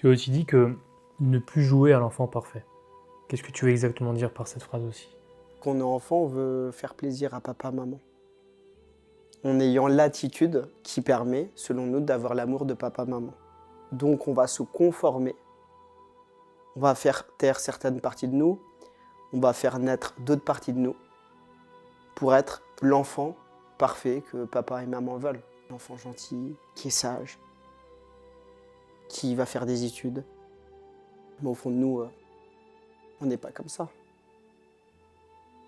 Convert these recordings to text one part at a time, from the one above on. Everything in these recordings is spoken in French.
Tu as aussi dit que ne plus jouer à l'enfant parfait. Qu'est-ce que tu veux exactement dire par cette phrase aussi? Quand on est enfant, on veut faire plaisir à papa, maman. En ayant l'attitude qui permet, selon nous, d'avoir l'amour de papa, maman. Donc on va se conformer, on va faire taire certaines parties de nous, on va faire naître d'autres parties de nous pour être l'enfant parfait que papa et maman veulent. L'enfant gentil, qui est sage, qui va faire des études. Mais au fond de nous, on n'est pas comme ça.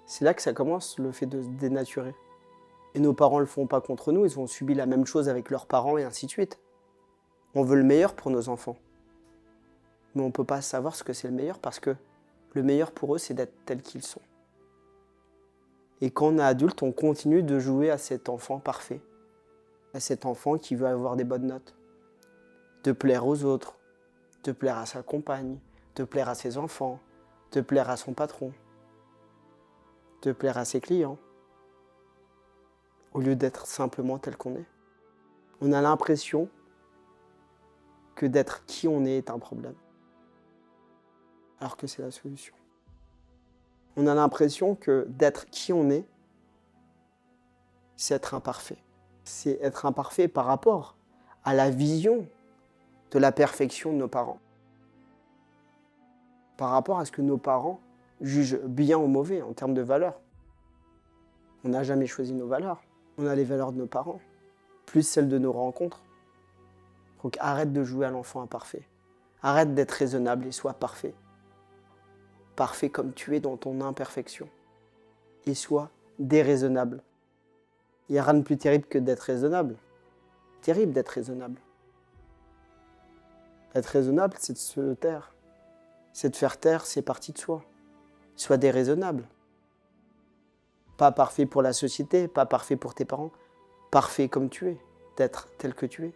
C'est là que ça commence, le fait de se dénaturer. Et nos parents ne le font pas contre nous, ils ont subi la même chose avec leurs parents et ainsi de suite. On veut le meilleur pour nos enfants. Mais on ne peut pas savoir ce que c'est le meilleur parce que le meilleur pour eux, c'est d'être tels qu'ils sont. Et quand on est adulte, on continue de jouer à cet enfant parfait, à cet enfant qui veut avoir des bonnes notes, de plaire aux autres, de plaire à sa compagne, de plaire à ses enfants, de plaire à son patron, de plaire à ses clients, au lieu d'être simplement tel qu'on est. On a l'impression que d'être qui on est un problème, alors que c'est la solution. On a l'impression que d'être qui on est, c'est être imparfait. C'est être imparfait par rapport à la vision de la perfection de nos parents. Par rapport à ce que nos parents jugent bien ou mauvais en termes de valeurs. On n'a jamais choisi nos valeurs. On a les valeurs de nos parents, plus celles de nos rencontres. Donc arrête de jouer à l'enfant imparfait. Arrête d'être raisonnable et sois parfait. Parfait comme tu es dans ton imperfection. Et sois déraisonnable. Il n'y a rien de plus terrible que d'être raisonnable. Terrible d'être raisonnable. Être raisonnable, c'est de se taire. C'est de faire taire ses parties de soi. Sois déraisonnable. Pas parfait pour la société, pas parfait pour tes parents. Parfait comme tu es, d'être tel que tu es.